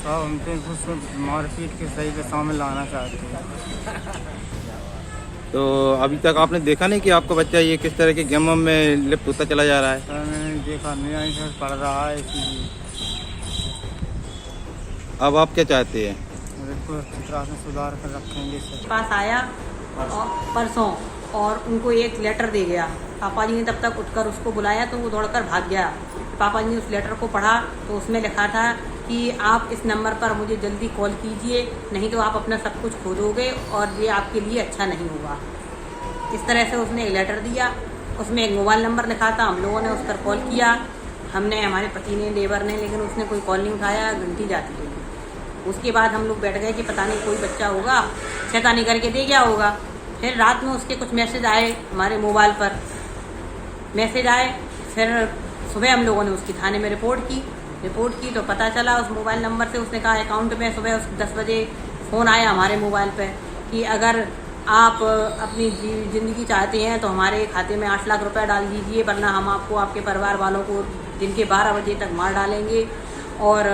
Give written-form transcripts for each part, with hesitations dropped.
तो उनके उसको मारपीट के सही पे शामिल लाना चाहते हैं। तो अभी तक आपने देखा नहीं कि आपका बच्चा ये किस तरह के गेमों में लिप्त होता चला जा रहा है? सर मैंने देखा नहीं, सर पढ़ रहा है इसीलिए। अब आप क्या चाहते हैं? इसको अच्छी तरह से सुधार कर रखेंगे सर। पास आया और परसों और उनको एक लेटर दे गया। पापा जी ने तब तक उठकर उसको बुलाया तो वो दौड़कर भाग गया। पापा जी ने उस लेटर को पढ़ा तो उसमें लिखा था कि आप इस नंबर पर मुझे जल्दी कॉल कीजिए, नहीं तो आप अपना सब कुछ खो दोगे और ये आपके लिए अच्छा नहीं होगा। इस तरह से उसने एक लेटर दिया, उसमें एक मोबाइल नंबर लिखा था। हम लोगों ने उस पर कॉल किया, हमने, हमारे पति ने, लेबर ने, लेकिन उसने कोई कॉल नहीं उठाया, घंटी जाती रही। उसके बाद हम लोग बैठ गए कि पता नहीं कोई बच्चा होगा शैतानी करके दे गया होगा। फिर रात में उसके कुछ मैसेज आए हमारे मोबाइल पर, मैसेज आए। फिर सुबह हम लोगों ने उसकी थाने में रिपोर्ट की तो पता चला उस मोबाइल नंबर से उसने कहा अकाउंट में सुबह 10 बजे फ़ोन आया हमारे मोबाइल पे कि अगर आप अपनी ज़िंदगी चाहते हैं तो हमारे खाते में 8 लाख रुपए डाल दीजिए, वरना हम आपको, आपके परिवार वालों को दिन के 12 बजे तक मार डालेंगे। और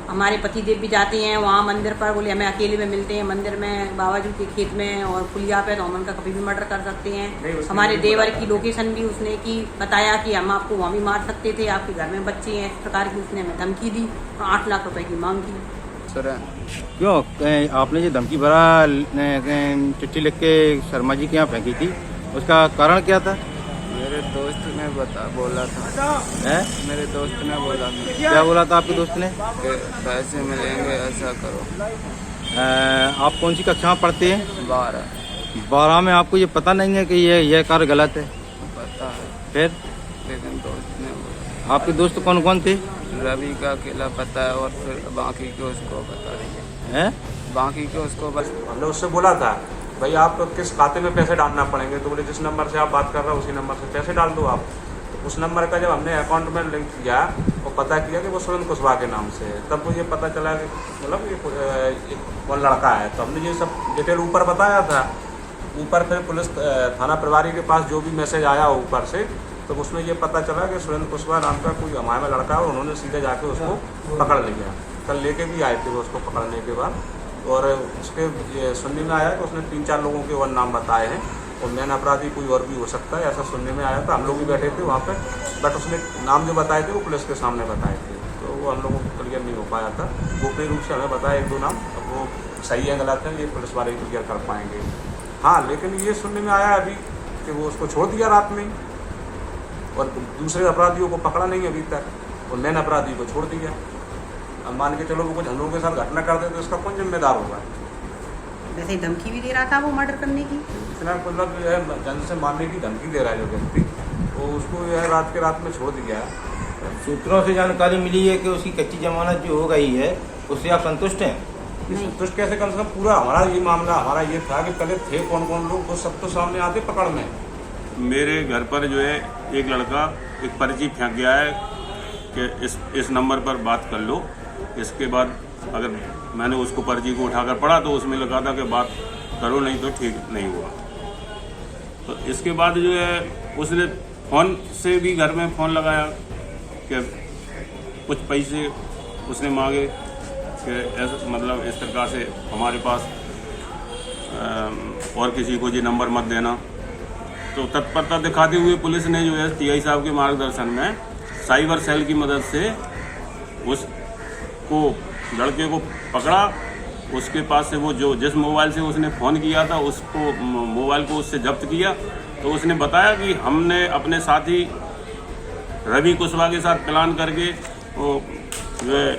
हमारे पतिदेव भी जाते हैं वहाँ मंदिर पर, बोले हमें अकेले में मिलते हैं मंदिर में, बाबा जी के खेत में और पुलिया पे, तो हम उनका कभी भी मर्डर कर सकते हैं। हमारे देवर की लोकेशन भी उसने की बताया कि हम आपको वहाँ भी मार सकते थे, आपके घर में बच्चे हैं, इस प्रकार की उसने हमें धमकी दी और 8 लाख रुपए की मांग की। क्यों आपने जो धमकी भरा चिट्ठी लिख के शर्मा जी के यहाँ फेंकी थी, उसका कारण क्या था? मेरे दोस्त ने बोला था। है? मेरे दोस्त ने बोला था। क्या बोला था आपके दोस्त ने? कि पैसे मिलेंगे, ऐसा करो। आप कौन सी कक्षा में पढ़ते हैं? 12 में आपको ये पता नहीं है कि यह कार्य गलत है? पता है, फिर लेकिन दोस्त ने बोला। आपके दोस्त कौन कौन थे? रवि का अकेला पता है और फिर बाकी के उसको बता रही है। बाकी के उसको बस। हमने उससे बोला था भाई आप किस खाते में पैसे डालना पड़ेंगे, तो बोले जिस नंबर से आप बात कर रहे हो उसी नंबर से पैसे डाल दो आप। तो उस नंबर का जब हमने अकाउंट में लिंक किया और पता किया कि वो सुरेंद्र कुशवाहा के नाम से है, तब मुझे पता चला कि मतलब ये कौन लड़का है। तो हमने ये सब डिटेल ऊपर बताया था। ऊपर फिर पुलिस थाना प्रभारी के पास जो भी मैसेज आया ऊपर से, तो उसमें ये पता चला कि सुरेंद्र कुशवाहा नाम का कोई हमारे में लड़का है और उन्होंने सीधे जाके उसको पकड़ लिया। कल लेके भी आए थे वो उसको पकड़ने के बाद, और उसके ये सुनने में आया कि उसने 3-4 लोगों के और नाम बताए हैं और मेन अपराधी कोई और भी हो सकता है, ऐसा सुनने में आया था। हम लोग भी बैठे थे वहाँ पे, बट उसने नाम जो बताए थे वो पुलिस के सामने बताए थे, तो वो हम लोगों को क्लियर नहीं हो पाया था। गोपनीय रूप से हमें बताया 1-2 नाम, अब वो सही है गलत है ये पुलिस वाले क्लियर कर पाएंगे। हाँ, लेकिन ये सुनने में आया अभी कि वो उसको छोड़ दिया रात में और दूसरे अपराधियों को पकड़ा नहीं अभी तक, और मेन अपराधी को छोड़ दिया। अब मान के चलो वो कुछ हम लोगों के साथ घटना कर दे तो इसका कौन जिम्मेदार होगा? वैसे ही धमकी भी दे रहा था वो मर्डर करने की। इतना मतलब जो है जन से मारने की धमकी दे रहा है जो व्यक्ति, वो उसको जो है रात में छोड़ दिया। सूत्रों से जानकारी मिली है कि उसकी कच्ची जमानत जो हो गई है, उससे आप संतुष्ट हैं? संतुष्ट कैसे, कम से कम पूरा हमारा ये मामला हमारा ये था कि पहले थे कौन कौन लोग, वो सब तो सामने आते पकड़ में। मेरे घर पर जो है एक लड़का एक पर्ची फेंक गया है कि इस नंबर पर बात कर लो। इसके बाद अगर मैंने उसको पर्ची को उठाकर पढ़ा तो उसमें लिखा था कि बात करो नहीं तो ठीक नहीं हुआ। तो इसके बाद जो है उसने फ़ोन से भी घर में फ़ोन लगाया कि कुछ पैसे उसने मांगे कि ऐसा मतलब इस प्रकार से हमारे पास और किसी को ये नंबर मत देना। तो तत्परता दिखाते हुए पुलिस ने जो है टीआई साहब के मार्गदर्शन में साइबर सेल की मदद से उसको लड़के को पकड़ा। उसके पास से वो जो जिस मोबाइल से उसने फ़ोन किया था उसको मोबाइल को उससे जब्त किया। तो उसने बताया कि हमने अपने साथी रवि कुशवाहा के साथ प्लान करके वो जो है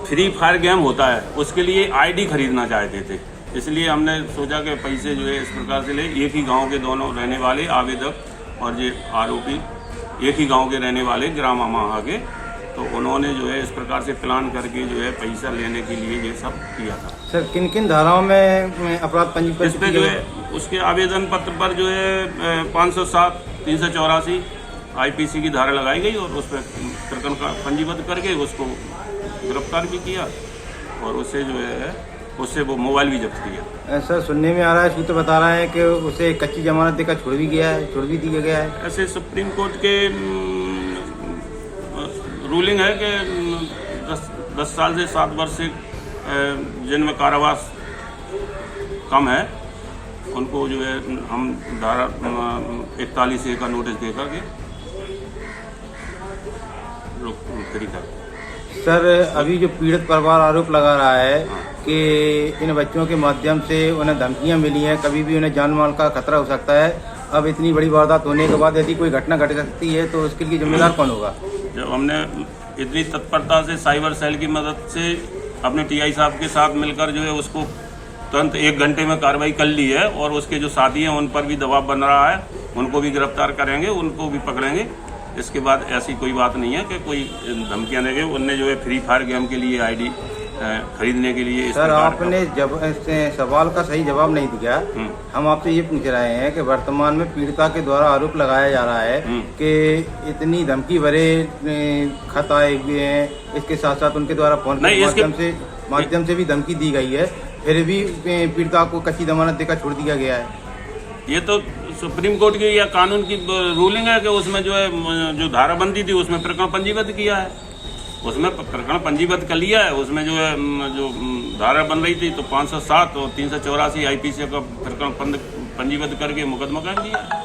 फ्री फायर गेम होता है उसके लिए आईडी खरीदना चाहते थे। इसलिए हमने सोचा कि पैसे जो है इस प्रकार से ले, एक ही गांव के दोनों रहने वाले आवेदक और ये आरोपी एक ही गांव के रहने वाले ग्राम अमाहा के, तो उन्होंने जो है इस प्रकार से प्लान करके जो है पैसा लेने के लिए ये सब किया था। सर किन किन धाराओं में अपराध पंजीकृत इस पे जो है उसके आवेदन पत्र पर जो है 507, 384 IPC की धारा लगाई गई और उस पर प्रकरण का पंजीबद्ध करके उसको गिरफ्तार भी किया और उससे जो है उससे वो मोबाइल भी जब्त किया। सर सुनने में आ रहा है, सूत्र बता रहा है कि उसे कच्ची जमानत देकर छोड़ भी दिया गया है। ऐसे सुप्रीम कोर्ट के रूलिंग है कि 10 साल से 7 वर्ष से जिनमें कारावास कम है उनको जो है हम धारा 41A का नोटिस दे करके फ्री कर। सर अभी जो पीड़ित परिवार आरोप लगा रहा है कि इन बच्चों के माध्यम से उन्हें धमकियां मिली हैं, कभी भी उन्हें जान माल का खतरा हो सकता है। अब इतनी बड़ी वारदात होने के बाद यदि कोई घटना घट सकती है तो उसके लिए जिम्मेदार कौन होगा? जब हमने इतनी तत्परता से साइबर सेल की मदद से अपने टीआई साहब के साथ मिलकर जो है उसको तुरंत 1 घंटे में कार्रवाई कर ली है और उसके जो साथी हैं उन पर भी दबाव बन रहा है, उनको भी गिरफ्तार करेंगे, उनको भी पकड़ेंगे। इसके बाद ऐसी कोई बात नहीं है कि कोई धमकियां देंगे। उनने जो है फ्री फायर गेम के लिए आईडी खरीदने के लिए सर आपने जब सवाल का सही जवाब नहीं दिया। हम आपसे ये पूछ रहे हैं कि वर्तमान में पीड़िता के द्वारा आरोप लगाया जा रहा है कि इतनी धमकी भरे खत आए हुए हैं, इसके साथ साथ उनके द्वारा फोन के माध्यम से भी धमकी दी गई है, फिर भी पीड़िता को कच्ची जमानत देकर छोड़ दिया गया है। ये तो सुप्रीम कोर्ट की या कानून की रूलिंग है कि उसमें जो है जो धाराबंदी थी उसमें प्रकरण पंजीबद्ध किया है, उसमें प्रकरण पंजीबद्ध कर लिया है। उसमें जो है जो धारा बन रही थी तो 507 और 384 IPC का प्रकरण पंजीबद्ध करके मुकदमा कायम किया।